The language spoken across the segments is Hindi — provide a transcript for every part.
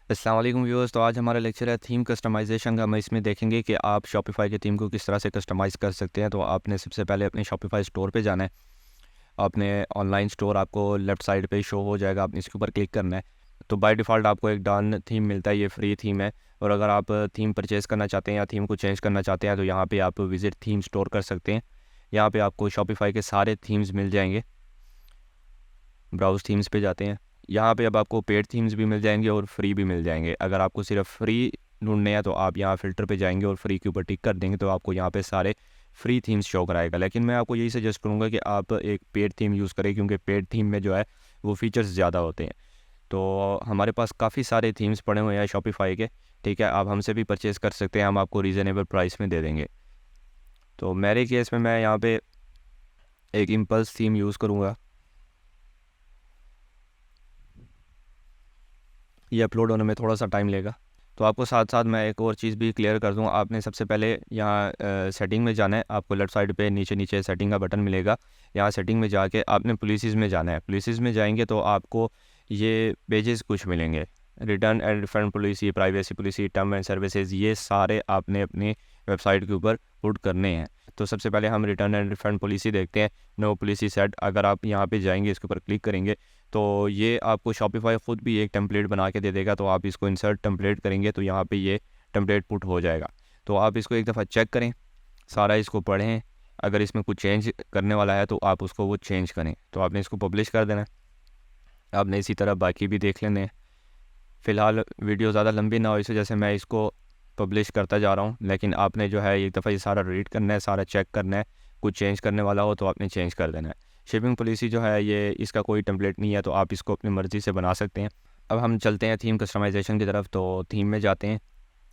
अस्सलाम वालेकुम व्यूअर्स। तो आज हमारा लेक्चर है थीम कस्टमाइजेशन का। हम इसमें देखेंगे कि आप शॉपिफाई के थीम को किस तरह से कस्टमाइज़ कर सकते हैं। तो आपने सबसे पहले अपने शॉपिफाई स्टोर पे जाना है। अपने ऑनलाइन स्टोर आपको लेफ़्ट साइड पे शो हो जाएगा, आपने इसके ऊपर क्लिक करना है। तो बाय डिफ़ॉल्ट आपको एक डन थीम मिलता है, ये फ्री थीम है। और अगर आप थीम परचेज़ करना चाहते हैं या थीम को चेंज करना चाहते हैं तो यहाँ पर आप विज़िट थीम स्टोर कर सकते हैं। यहाँ पर आपको शॉपिफाई के सारे थीम्स मिल जाएंगे। ब्राउज़ थीम्स पे जाते हैं। यहाँ पे अब आपको पेड थीम्स भी मिल जाएंगे और फ्री भी मिल जाएंगे। अगर आपको सिर्फ फ्री ढूंढने हैं तो आप यहाँ फ़िल्टर पे जाएंगे और फ्री के ऊपर टिक कर देंगे तो आपको यहाँ पे सारे फ्री थीम्स शो कराएगा। लेकिन मैं आपको यही सजेस्ट करूँगा कि आप एक पेड थीम यूज़ करें, क्योंकि पेड थीम में जो है वो फ़ीचर्स ज़्यादा होते हैं। तो हमारे पास काफ़ी सारे थीम्स पड़े हुए हैं शॉपिफाई के, ठीक है। आप हमसे भी परचेज़ कर सकते हैं, हम आपको रीज़नेबल प्राइस में दे देंगे। तो मेरे केस में मैं यहाँ पे एक इम्पल्स थीम यूज़ करूँगा। ये अपलोड होने में थोड़ा सा टाइम लेगा। तो आपको साथ साथ मैं एक और चीज़ भी क्लियर कर दूँ। आपने सबसे पहले यहाँ सेटिंग में जाना है। आपको लेफ़्ट साइड पे नीचे नीचे सेटिंग का बटन मिलेगा। यहाँ सेटिंग में जाके आपने पॉलिसीज़ में जाना है। पॉलिसीज़ में जाएंगे तो आपको ये पेजेस कुछ मिलेंगे। Return and refund policy, privacy policy, term and services, ये सारे आपने अपनी वेबसाइट के ऊपर पुट करने हैं। तो सबसे पहले हम रिटर्न एंड रिफंड पॉलिसी देखते हैं। नो पॉलिसी सेट, अगर आप यहाँ पे जाएंगे, इसके ऊपर क्लिक करेंगे तो ये आपको शॉपिफाई ख़ुद भी एक टेम्पलेट बना के दे देगा। तो आप इसको इंसर्ट टेम्पलेट करेंगे तो यहाँ पे ये टेम्पलेट पुट हो जाएगा। तो आप इसको एक दफ़ा चेक करें, सारा इसको पढ़ें। अगर इसमें कुछ चेंज करने वाला है तो आप उसको वो चेंज करें। तो आपने इसको पब्लिश कर देना है। आपने इसी तरह बाकी भी देख लेने हैं। फ़िलहाल वीडियो ज़्यादा लंबी ना हो इस वजह से मैं इसको पब्लिश करता जा रहा हूँ, लेकिन आपने जो है एक दफ़ा ये सारा रीड करना है, सारा चेक करना है। कुछ चेंज करने वाला हो तो आपने चेंज कर देना है। शिपिंग पॉलिसी जो है ये इसका कोई टेम्पलेट नहीं है, तो आप इसको अपनी मर्ज़ी से बना सकते हैं। अब हम चलते हैं थीम कस्टमाइजेशन की तरफ। तो थीम में जाते हैं,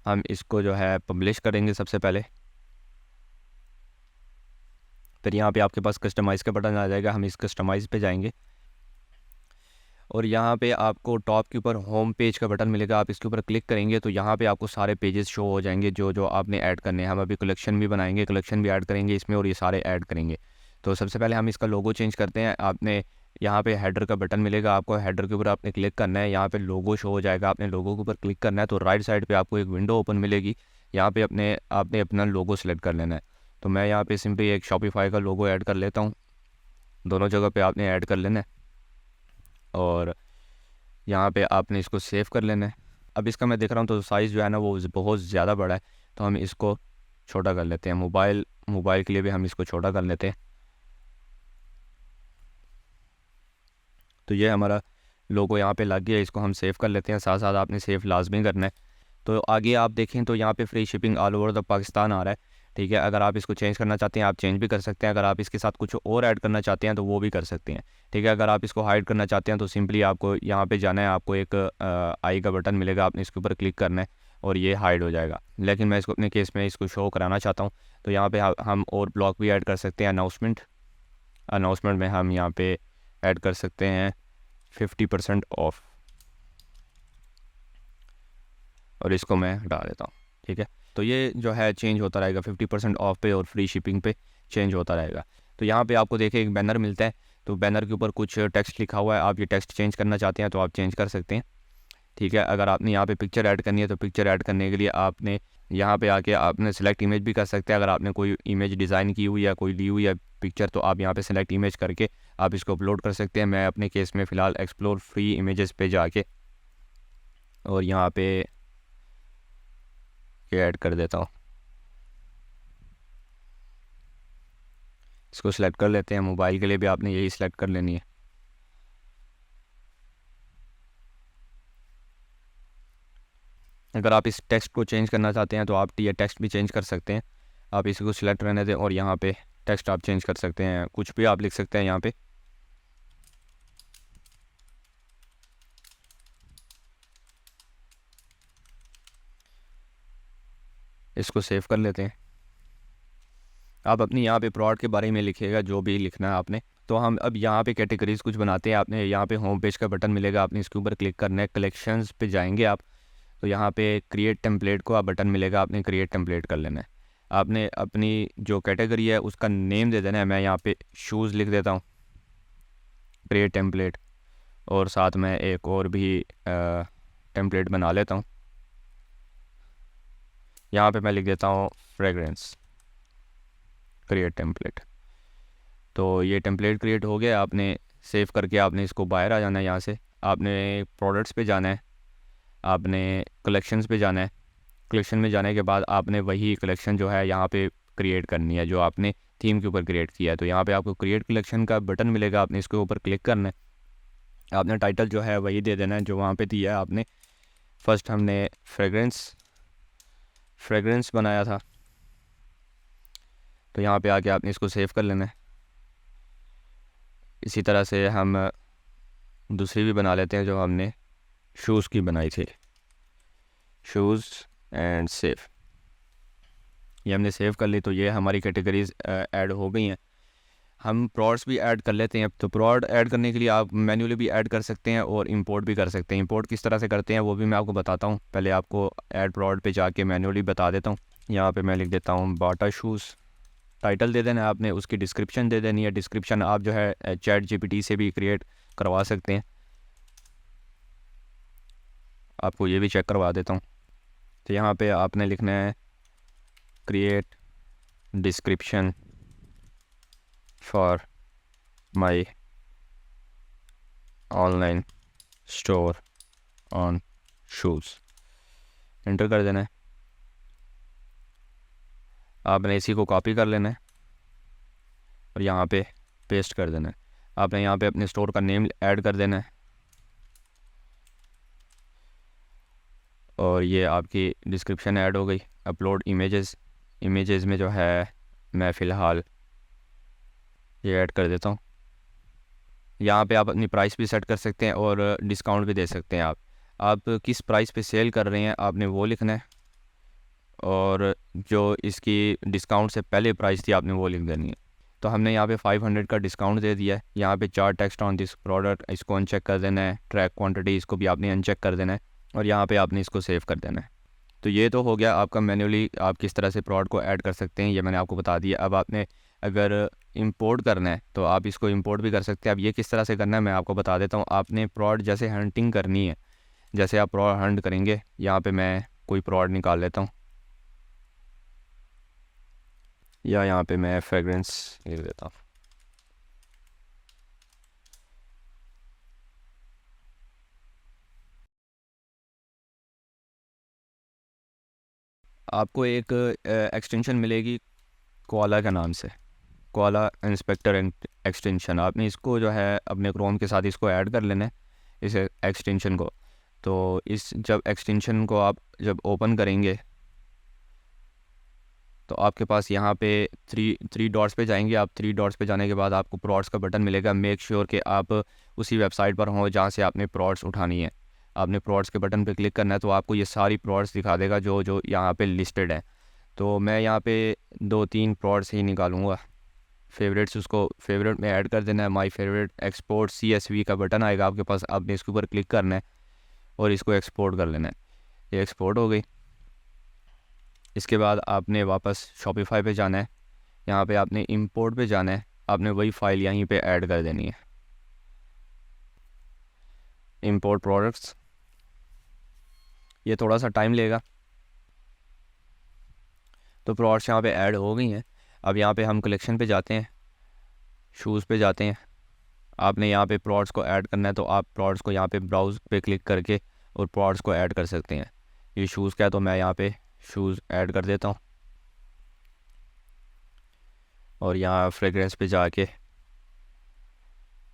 हम इसको जो है पब्लिश करेंगे सबसे पहले। फिर यहाँ पे आपके पास कस्टमाइज़ का बटन आ जाएगा, हम इस कस्टमाइज़ पे जाएंगे और यहाँ पे आपको टॉप के ऊपर होम पेज का बटन मिलेगा। आप इसके ऊपर क्लिक करेंगे तो यहाँ पे आपको सारे पेजेस शो हो जाएंगे जो जो आपने ऐड करने हैं। हम अभी कलेक्शन भी बनाएंगे, कलेक्शन भी ऐड करेंगे इसमें और ये सारे ऐड करेंगे। तो सबसे पहले हम इसका लोगो चेंज करते हैं। आपने यहाँ पे हेडर का बटन मिलेगा, आपको हेडर के ऊपर आपने क्लिक करना है। यहाँ पे लोगो शो हो जाएगा, आपने लोगो के ऊपर क्लिक करना है तो राइट साइड पर आपको एक विंडो ओपन मिलेगी। यहाँ पर आपने अपना लोगो सेलेक्ट कर लेना है। तो मैं यहाँ पर सिंपली एक शॉपिफाई का लोगो ऐड कर लेता हूँ। दोनों जगह पर आपने ऐड कर लेना है और यहाँ पे आपने इसको सेव कर लेना है। अब इसका मैं देख रहा हूँ तो साइज़ जो है ना वो बहुत ज़्यादा बड़ा है, तो हम इसको छोटा कर लेते हैं। मोबाइल के लिए भी हम इसको छोटा कर लेते हैं। तो ये हमारा लोगो यहाँ पे लग गया, इसको हम सेव कर लेते हैं। साथ साथ आपने सेव लाजमी करना है। तो आगे आप देखें तो यहाँ पे free shipping all over the Pakistan आ रहा है, ठीक है। अगर आप इसको चेंज करना चाहते हैं आप चेंज भी कर सकते हैं। अगर आप इसके साथ कुछ और ऐड करना चाहते हैं तो वो भी कर सकते हैं, ठीक है। अगर आप इसको हाइड करना चाहते हैं तो सिंपली आपको यहाँ पे जाना है। आपको एक आई का बटन मिलेगा, आपने इसके ऊपर क्लिक करना है और ये हाइड हो जाएगा। लेकिन मैं इसको अपने केस में इसको शो कराना चाहता हूँ तो यहाँ पर हम और ब्लॉक भी ऐड कर सकते हैं। अनाउंसमेंट में हम यहाँ पर ऐड कर सकते हैं 50% ऑफ और इसको मैं हटा देता हूँ, ठीक है। तो ये जो है चेंज होता रहेगा 50% ऑफ पे और फ्री शिपिंग पे चेंज होता रहेगा। तो यहाँ पे आपको देखिए एक बैनर मिलता है, तो बैनर के ऊपर कुछ टेक्स्ट लिखा हुआ है। आप ये टेक्स्ट चेंज करना चाहते हैं तो आप चेंज कर सकते हैं, ठीक है। अगर आपने यहाँ पे पिक्चर ऐड करनी है तो पिक्चर ऐड करने के लिए आपने यहाँ पे आके आपने सेलेक्ट इमेज भी कर सकते हैं। अगर आपने कोई इमेज डिज़ाइन की हुई या कोई ली हुई है पिक्चर तो आप यहाँ पे सेलेक्ट इमेज करके आप इसको अपलोड कर सकते हैं। मैं अपने केस में फ़िलहाल एक्सप्लोर फ्री इमेजेस पे जाके और यहाँ पे ये ऐड कर देता हूँ। इसको सिलेक्ट कर लेते हैं। मोबाइल के लिए भी आपने यही सिलेक्ट कर लेनी है। अगर आप इस टेक्स्ट को चेंज करना चाहते हैं तो आप ये टेक्स्ट भी चेंज कर सकते हैं। आप इसको सिलेक्ट रहने दें और यहाँ पे टेक्स्ट आप चेंज कर सकते हैं, कुछ भी आप लिख सकते हैं यहाँ पे। इसको सेव कर लेते हैं। आप अपनी यहाँ पे प्रोडक्ट के बारे में लिखिएगा जो भी लिखना है आपने। तो हम अब यहाँ पे कैटेगरीज कुछ बनाते हैं। आपने यहाँ पे होम पेज का बटन मिलेगा, आपने इसके ऊपर क्लिक करना है। कलेक्शंस पे जाएंगे आप तो यहाँ पे क्रिएट टेम्पलेट को आप बटन मिलेगा, आपने क्रिएट टेम्पलेट कर लेना है। आपने अपनी जो कैटेगरी है उसका नेम दे देना है। मैं यहाँ पे शूज़ लिख देता हूँ, क्रिएट टेम्पलेट। और साथ में एक और भी टेम्पलेट बना लेता हूँ। यहाँ पे मैं लिख देता हूँ फ्रेगरेंस क्रिएट टेम्पलेट। तो ये टेम्पलेट क्रिएट हो गया। आपने सेव करके आपने इसको बाहर आ जाना है। यहाँ से आपने प्रोडक्ट्स पे जाना है, आपने कलेक्शंस पे जाना है। कलेक्शन में जाने के बाद आपने वही कलेक्शन जो है यहाँ पे क्रिएट करनी है जो आपने थीम के ऊपर क्रिएट किया है। तो यहाँ पे आपको क्रिएट कलेक्शन का बटन मिलेगा, आपने इसके ऊपर क्लिक करना है। आपने टाइटल जो है वही दे देना है जो वहाँ पे दिया है आपने। फर्स्ट हमने फ्रेगरेंस बनाया था, तो यहाँ पे आके आपने इसको सेव कर लेना है। इसी तरह से हम दूसरी भी बना लेते हैं जो हमने शूज़ की बनाई थी, शूज़ एंड सेव। ये हमने सेव कर ली। तो ये हमारी कैटेगरीज ऐड हो गई हैं। हम प्रोड्स भी ऐड कर लेते हैं। तो प्रोड ऐड करने के लिए आप मैन्युअली भी ऐड कर सकते हैं और इंपोर्ट भी कर सकते हैं। इंपोर्ट किस तरह से करते हैं वो भी मैं आपको बताता हूँ। पहले आपको ऐड प्रोड पे जाके मैन्युअली बता देता हूँ। यहाँ पे मैं लिख देता हूँ बाटा शूज़। टाइटल दे देना है आपने, उसकी डिस्क्रिप्शन दे देनी है। डिस्क्रिप्शन आप जो है चैट जीपीटी से भी क्रिएट करवा सकते हैं। आपको ये भी चेक करवा देता हूँ। तो यहाँ पे आपने लिखना है create description for my online store on shoes. Enter कर देना है। आपने इसी को कॉपी कर लेना है और यहाँ पे पेस्ट कर देना है। आपने यहाँ पे अपने स्टोर का नेम ऐड कर देना है और ये आपकी डिस्क्रिप्शन ऐड हो गई। अपलोड इमेजेस में जो है मैं फ़िलहाल ये ऐड कर देता हूँ। यहाँ पे आप अपनी प्राइस भी सेट कर सकते हैं और डिस्काउंट भी दे सकते हैं। आप किस प्राइस पे सेल कर रहे हैं आपने वो लिखना है और जो इसकी डिस्काउंट से पहले प्राइस थी आपने वो लिख देनी है। तो हमने यहाँ पे 500 का डिस्काउंट दे दिया है। यहाँ पे 4 टेक्स्ट ऑन दिस प्रोडक्ट, इसको अनचेक कर देना है। ट्रैक क्वांटिटी, इसको भी आपने अनचेक कर देना है और यहाँ पे आपने इसको सेव कर देना है। तो ये तो हो गया आपका मैन्युअली आप किस तरह से प्रोडक्ट को ऐड कर सकते हैं, ये मैंने आपको बता दिया। अब आपने अगर इंपोर्ट करना है तो आप इसको इंपोर्ट भी कर सकते हैं। अब ये किस तरह से करना है मैं आपको बता देता हूँ। आपने प्रोडक्ट जैसे हंटिंग करनी है, जैसे आप प्रोडक्ट हंट करेंगे, यहाँ पे मैं कोई प्रोडक्ट निकाल लेता हूँ या यहाँ पे मैं फ्रेगरेंस लिख देता हूँ। आपको एक एक्सटेंशन मिलेगी कोआला के नाम से, कोआला इंस्पेक्टर एक्सटेंशन। आपने इसको जो है अपने क्रोम के साथ इसको ऐड कर लेना है, इस एक्सटेंशन को। तो इस जब एक्सटेंशन को आप जब ओपन करेंगे तो आपके पास यहाँ पे थ्री डॉट्स पे जाएंगे आप। 3 डॉट्स पे जाने के बाद आपको प्रोड्स का बटन मिलेगा। मेक श्योर कि आप उसी वेबसाइट पर हों जहाँ से आपने प्रोड्स उठानी है। आपने प्रोड्स के बटन पे क्लिक करना है तो आपको ये सारी प्रोड्स दिखा देगा जो जो यहाँ पे लिस्टेड है। तो मैं यहाँ पे 2-3 प्रोड्स ही निकालूँगा। फेवरेट्स, उसको फेवरेट में ऐड कर देना है। माय फेवरेट एक्सपोर्ट CSV का बटन आएगा आपके पास, आपने इसके ऊपर क्लिक करना है और इसको एक्सपोर्ट कर लेना है। ये एक्सपोर्ट हो गई। इसके बाद आपने वापस शॉपिफाई पे जाना है। यहाँ पे आपने इंपोर्ट पे जाना है। आपने वही फ़ाइल यहीं पे ऐड कर देनी है, इंपोर्ट प्रोडक्ट्स। ये थोड़ा सा टाइम लेगा। तो प्रोडक्ट्स यहाँ पे ऐड हो गई हैं। अब यहाँ पे हम कलेक्शन पे जाते हैं, शूज़ पे जाते हैं। आपने यहाँ पे प्रोडक्ट्स को ऐड करना है तो आप प्रोडक्ट्स को यहाँ पे ब्राउज़ पे क्लिक करके और प्रोडक्ट्स को ऐड कर सकते हैं। ये शूज़ का है तो मैं यहाँ पे शूज़ ऐड कर देता हूँ और यहाँ फ्रेगरेंस पे जाके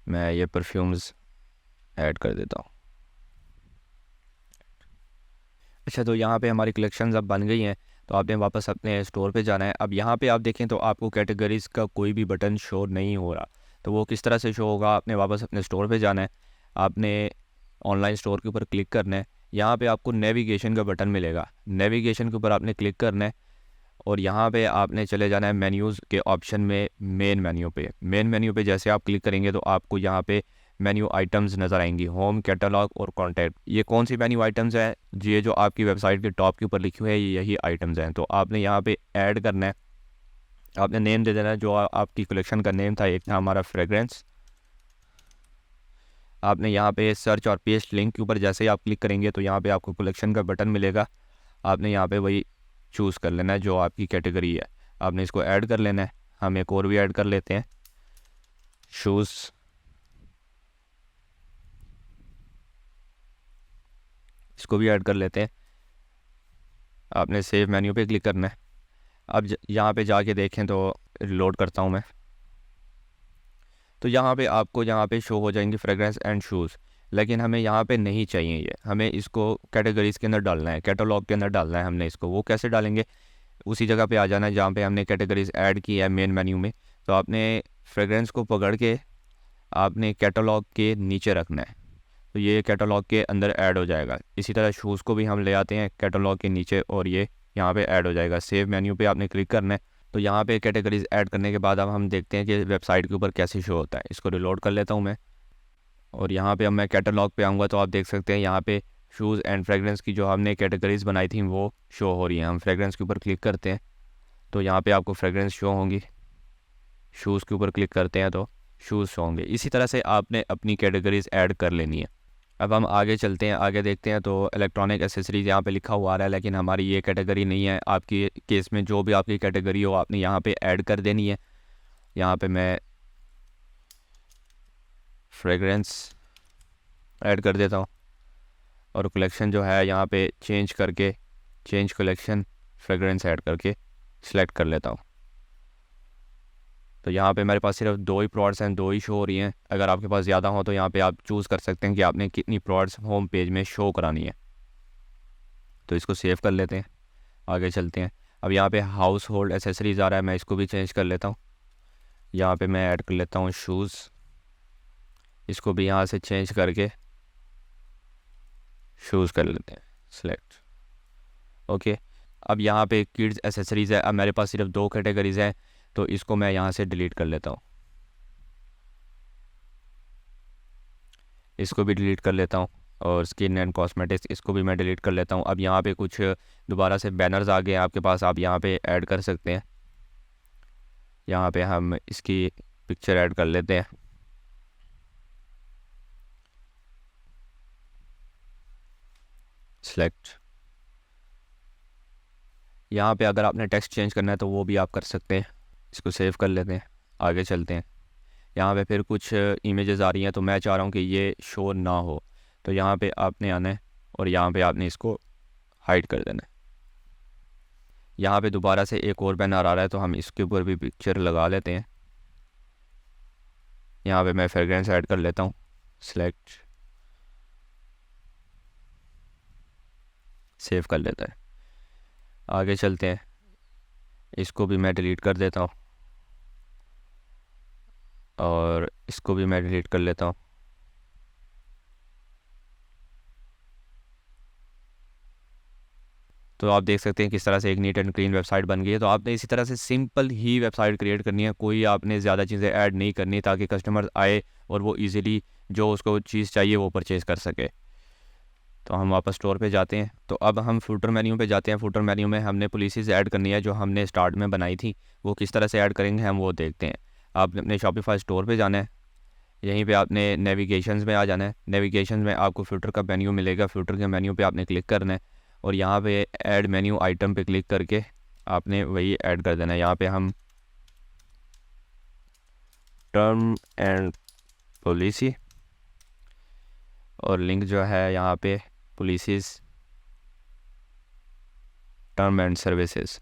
मैं ये परफ्यूम्स ऐड कर देता हूँ। अच्छा, तो यहाँ पे हमारी कलेक्शंस अब बन गई हैं। तो आपने वापस अपने स्टोर पे जाना है। अब यहाँ पे आप देखें तो आपको कैटेगरीज़ का कोई भी बटन शो नहीं हो रहा। तो वो किस तरह से शो होगा, आपने वापस अपने स्टोर पे जाना है। आपने ऑनलाइन स्टोर के ऊपर क्लिक करना है। यहाँ पे आपको नेविगेशन का बटन मिलेगा, नेविगेशन के ऊपर आपने क्लिक करना है और यहाँ पे आपने चले जाना है मेन्यूज़ के ऑप्शन में, मेन मेन्यू पे जैसे आप क्लिक करेंगे तो आपको यहाँ पे मेन्यू आइटम्स नज़र आएंगी, होम, कैटलॉग और कॉन्टैक्ट। ये कौन सी मेन्यू आइटम्स हैं? ये जो आपकी वेबसाइट के टॉप के ऊपर लिखी हुई है यही आइटम्स हैं। तो आपने यहाँ पे ऐड करना है। आपने नेम दे देना है जो आपकी कलेक्शन का नेम था। एक था हमारा फ्रेगरेंस, आपने यहाँ पे सर्च और पेस्ट लिंक के ऊपर जैसे ही आप क्लिक करेंगे तो यहाँ पे आपको कलेक्शन का बटन मिलेगा। आपने यहाँ पे वही चूज़ कर लेना है जो आपकी कैटेगरी है, आपने इसको ऐड कर लेना है। हम एक और भी ऐड कर लेते हैं, शूज़। इसको भी ऐड कर लेते हैं। आपने सेव मेन्यू पे क्लिक करना है। अब यहाँ पे जाके देखें तो रिलोड करता हूँ मैं, तो यहाँ पे आपको यहाँ पे शो हो जाएंगे फ्रेगरेंस एंड शूज़, लेकिन हमें यहाँ पे नहीं चाहिए ये, हमें इसको कैटेगरीज़ के अंदर डालना है, कैटलॉग के अंदर डालना है हमने इसको। वो कैसे डालेंगे, उसी जगह पे आ जाना है जहाँ पे हमने कैटेगरीज ऐड की है मेन मेन्यू में। तो आपने फ्रेगरेंस को पकड़ के आपने कैटलॉग के नीचे रखना है, तो ये कैटलॉग के अंदर ऐड हो जाएगा। इसी तरह शूज़ को भी हम ले आते हैं कैटलॉग के नीचे और ये यहाँ पे ऐड हो जाएगा। सेव मेन्यू पे आपने क्लिक करना है। तो यहाँ पे कैटेगरीज ऐड करने के बाद अब हम देखते हैं कि वेबसाइट के ऊपर कैसे शो होता है। इसको रिलोड कर लेता हूँ मैं, और यहाँ पे अब मैं कैटलॉग पे आऊँगा तो आप देख सकते हैं यहाँ पे शूज़ एंड फ्रेगरेंस की जो हमने कैटेगरीज बनाई थी वो शो हो रही हैं। हम फ्रेगरेंस के ऊपर क्लिक करते हैं तो यहाँ पे आपको फ्रेगरेंस शो होंगी। शूज़ के ऊपर क्लिक करते हैं तो शूज़ शो होंगे। इसी तरह से आपने अपनी कैटेगरीज ऐड कर लेनी है। अब हम आगे चलते हैं, आगे देखते हैं। तो इलेक्ट्रॉनिक एसेसरीज़ यहाँ पे लिखा हुआ आ रहा है, लेकिन हमारी ये कैटेगरी नहीं है। आपकी केस में जो भी आपकी कैटेगरी हो आपने यहाँ पे ऐड कर देनी है। यहाँ पे मैं फ्रेगरेंस ऐड कर देता हूँ और कलेक्शन जो है यहाँ पे चेंज करके चेंज कलेक्शन फ्रेगरेंस ऐड करके सिलेक्ट कर लेता हूँ। तो यहाँ पे मेरे पास सिर्फ 2 ही प्रोडक्ट्स हैं, 2 ही शो हो रही हैं। अगर आपके पास ज़्यादा हो तो यहाँ पे आप चूज़ कर सकते हैं कि आपने कितनी प्रोडक्ट्स होम पेज में शो करानी है। तो इसको सेव कर लेते हैं, आगे चलते हैं। अब यहाँ पे हाउस होल्ड एसेसरीज़ आ रहा है, मैं इसको भी चेंज कर लेता हूँ। यहाँ पे मैं ऐड कर लेता हूँ शूज़, इसको भी यहाँ से चेंज करके शूज़ कर लेते हैं सिलेक्ट। ओके, अब यहाँ पे किड्स एसेसरीज़ है। अब मेरे पास सिर्फ 2 कैटेगरीज़ हैं, तो इसको मैं यहाँ से डिलीट कर लेता हूँ। इसको भी डिलीट कर लेता हूँ और स्किन एंड कॉस्मेटिक्स इसको भी मैं डिलीट कर लेता हूँ। अब यहाँ पे कुछ दोबारा से बैनर्स आ गए हैं आपके पास, आप यहाँ पे ऐड कर सकते हैं। यहाँ पे हम इसकी पिक्चर ऐड कर लेते हैं। सिलेक्ट। यहाँ पे अगर आपने टेक्स्ट चेंज करना है तो वो भी आप कर सकते हैं। इसको सेव कर लेते हैं, आगे चलते हैं। यहाँ पे फिर कुछ इमेजेस आ रही हैं, तो मैं चाह रहा हूँ कि ये शो ना हो, तो यहाँ पे आपने आना है और यहाँ पे आपने इसको हाइड कर देना है। यहाँ पे दोबारा से एक और बैनर आ रहा है, तो हम इसके ऊपर भी पिक्चर लगा लेते हैं। यहाँ पे मैं फ्रेगरेंस ऐड कर लेता हूँ, सिलेक्ट, सेव कर लेता है। आगे चलते हैं, इसको भी मैं डिलीट कर देता हूँ और इसको भी मैं डिलीट कर लेता हूँ। तो आप देख सकते हैं किस तरह से एक नीट एंड क्लीन वेबसाइट बन गई है। तो आपने इसी तरह से सिंपल ही वेबसाइट क्रिएट करनी है, कोई आपने ज़्यादा चीज़ें ऐड नहीं करनी, ताकि कस्टमर आए और वो इजीली जो उसको चीज़ चाहिए वो परचेज़ कर सके। तो हम वापस स्टोर पे जाते हैं। तो अब हम फूटर मेन्यू पे जाते हैं। फूटर मेन्यू में हमने पॉलिसीज़ ऐड करनी है जो हमने स्टार्ट में बनाई थी, वो किस तरह से ऐड करेंगे हम वो देखते हैं। आपने अपने शॉपिफाई स्टोर पे जाना है, यहीं पे आपने नेविगेशंस में आ जाना है। नेविगेशन में आपको फ़िल्टर का मेन्यू मिलेगा, फ़िल्टर के मेन्यू पे आपने क्लिक करना है और यहाँ पे ऐड मेन्यू आइटम पे क्लिक करके आपने वही ऐड कर देना है। यहाँ पे हम टर्म एंड पॉलिसी और लिंक जो है यहाँ पे पॉलिसीज़ टर्म एंड सर्विसेज,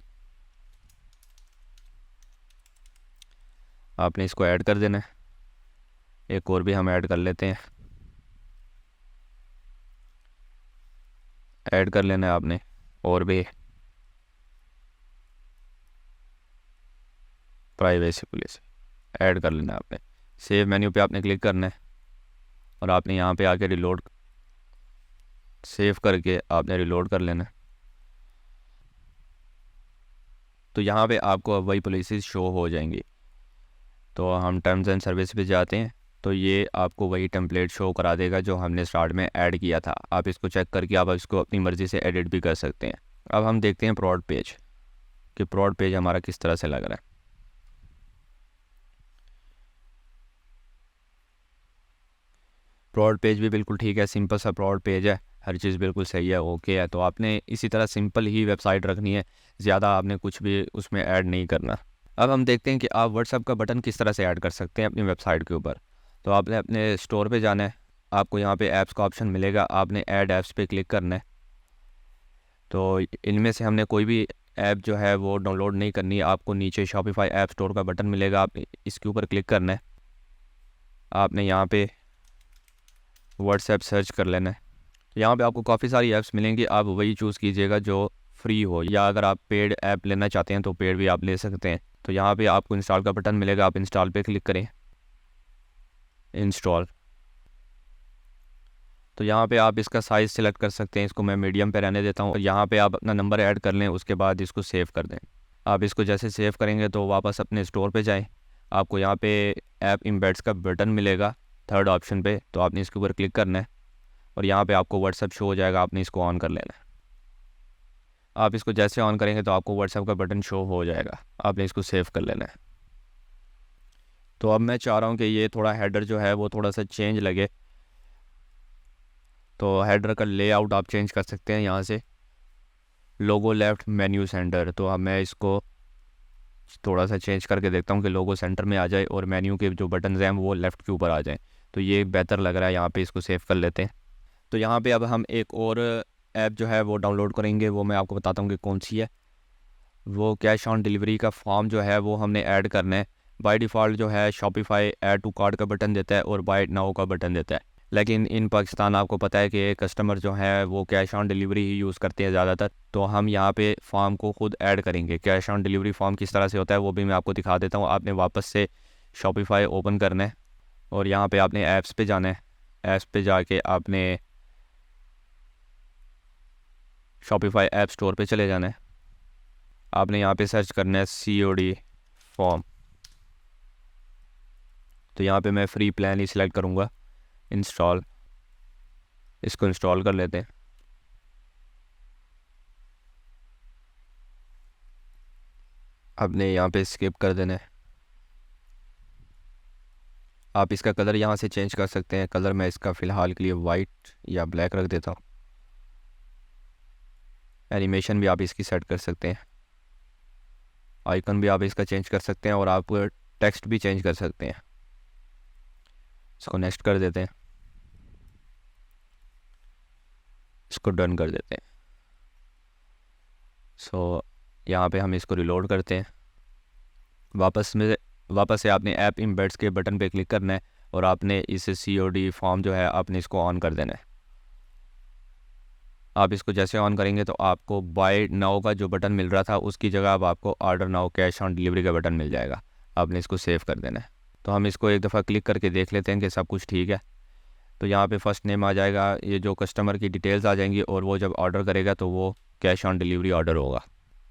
आपने इसको ऐड कर देना है। एक और भी हम ऐड कर लेते हैं, ऐड कर लेना है आपने और भी प्राइवेसी पॉलिसी ऐड कर लेना है आपने। सेव मेन्यू पे आपने क्लिक करना है और आपने यहाँ पे आके रिलोड, सेव करके आपने रिलोड कर लेना है। तो यहाँ पे आपको अब वही पॉलिसीज़ शो हो जाएंगी। तो हम टर्म्स एंड सर्विस पे जाते हैं, तो ये आपको वही टेम्पलेट शो करा देगा जो हमने स्टार्ट में ऐड किया था। आप इसको चेक करके आप इसको अपनी मर्ज़ी से एडिट भी कर सकते हैं। अब हम देखते हैं प्रोडक्ट पेज कि प्रोडक्ट पेज हमारा किस तरह से लग रहा है। प्रोड पेज भी बिल्कुल ठीक है, सिंपल सा प्रोड पेज है, हर चीज़ बिल्कुल सही है, ओके है। तो आपने इसी तरह सिंपल ही वेबसाइट रखनी है, ज़्यादा आपने कुछ भी उसमें ऐड नहीं करना। अब हम देखते हैं कि आप व्हाट्सएप का बटन किस तरह से ऐड कर सकते हैं अपनी वेबसाइट के ऊपर। तो आपने अपने स्टोर पे जाना है, आपको यहाँ पे ऐप्स का ऑप्शन मिलेगा, आपने ऐड ऐप्स पे क्लिक करना है। तो इनमें से हमने कोई भी ऐप जो है वो डाउनलोड नहीं करनी है, आपको नीचे शॉपिफाई ऐप स्टोर का बटन मिलेगा, आप इसके ऊपर क्लिक करना है। आपने यहाँ पे व्हाट्सएप सर्च कर लेना है। यहाँ पे आपको काफ़ी सारी ऐप्स मिलेंगी, आप वही चूज़ कीजिएगा जो फ्री हो, या अगर आप पेड ऐप लेना चाहते हैं तो पेड भी आप ले सकते हैं। तो यहाँ पे आपको इंस्टॉल का बटन मिलेगा, आप इंस्टॉल पे क्लिक करें, इंस्टॉल। तो यहाँ पे आप इसका साइज़ सिलेक्ट कर सकते हैं, इसको मैं मीडियम पे रहने देता हूँ। और यहाँ पे आप अपना नंबर ऐड कर लें, उसके बाद इसको सेव कर दें। आप इसको जैसे सेव करेंगे तो वापस अपने स्टोर पे जाएं, आपको यहाँ पे ऐप इम्बेड्स का बटन मिलेगा थर्ड ऑप्शन पे, तो आपने इसके ऊपर क्लिक करना है और यहाँ पे आपको व्हाट्सएप शो हो जाएगा, आपने इसको ऑन कर लेना है। आप इसको जैसे ऑन करेंगे तो आपको व्हाट्सएप का बटन शो हो जाएगा, आपने इसको सेव कर लेना है। तो अब मैं चाह रहा हूँ कि ये थोड़ा हेडर जो है वो थोड़ा सा चेंज लगे, तो हेडर का लेआउट आप चेंज कर सकते हैं यहाँ से, लोगो लेफ़्ट मेन्यू सेंटर। तो अब मैं इसको थोड़ा सा चेंज करके देखता हूँ कि लोगो सेंटर में आ जाए और मेन्यू के जो बटन्स हैं वो लेफ़्ट के ऊपर आ जाएं, तो ये बेहतर लग रहा है। यहाँ पे इसको सेव कर लेते हैं। तो यहाँ पे अब हम एक और ऐप जो है वो डाउनलोड करेंगे, वो मैं आपको बताता हूँ कि कौन सी है। वो कैश ऑन डिलीवरी का फॉर्म जो है वो हमने ऐड करना है। बाय डिफ़ॉल्ट जो है शॉपिफाई ऐड टू कार्ट का बटन देता है और बाय नाउ का बटन देता है, लेकिन इन पाकिस्तान आपको पता है कि कस्टमर जो है वो cash on delivery he use करते हैं ज़्यादातर। तो हम यहाँ पे फॉर्म को खुद ऐड करेंगे। कैश ऑन डिलीवरी फॉर्म किस तरह से होता है वो भी मैं आपको दिखा देता हूँ। आपने वापस से शॉपिफाई ओपन करना है और यहाँ पे आपने ऐप्स पे जाना है। ऐप्स पे जाके आपने शॉपिफाई ऐप स्टोर पे चले जाना है। आपने यहाँ पे सर्च करना है COD फॉर्म। तो यहाँ पे मैं फ्री प्लान ही सिलेक्ट करूँगा, इंस्टॉल। इसको इंस्टॉल कर लेते हैं। आपने यहाँ पे स्किप कर देना है। आप इसका कलर यहाँ से चेंज कर सकते हैं, कलर मैं इसका फ़िलहाल के लिए वाइट या ब्लैक रख देता हूँ। एनिमेशन भी आप इसकी सेट कर सकते हैं, आइकन भी आप इसका चेंज कर सकते हैं और आप टेक्स्ट भी चेंज कर सकते हैं। इसको नेक्स्ट कर देते हैं, इसको डन कर देते हैं। सो यहाँ पे हम इसको रिलोड करते हैं। वापस से आपने ऐप इम्बेड्स के बटन पे क्लिक करना है और आपने इस COD फॉर्म जो है आपने इसको ऑन कर देना है। आप इसको जैसे ऑन करेंगे तो आपको बाय नाउ का जो बटन मिल रहा था उसकी जगह अब आपको order now cash on delivery का बटन मिल जाएगा, आपने इसको सेव कर देना है। तो हम इसको एक दफ़ा क्लिक करके देख लेते हैं कि सब कुछ ठीक है। तो यहाँ पे फर्स्ट नेम आ जाएगा, ये जो कस्टमर की डिटेल्स आ जाएंगी और वो जब ऑर्डर करेगा तो वो कैश ऑन डिलीवरी ऑर्डर होगा।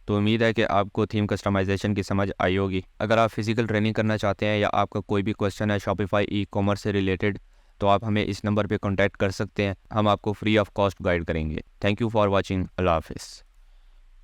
तो उम्मीद है कि आपको थीम कस्टमाइजेशन की समझ आई होगी। अगर आप फिज़िकल ट्रेनिंग करना चाहते हैं या आपका कोई भी क्वेश्चन है शॉपिफाई ई-कॉमर्स से रिलेटेड, तो आप हमें इस नंबर पे कांटेक्ट कर सकते हैं, हम आपको फ्री ऑफ कॉस्ट गाइड करेंगे। Thank you for watching. Allah हाफिज़।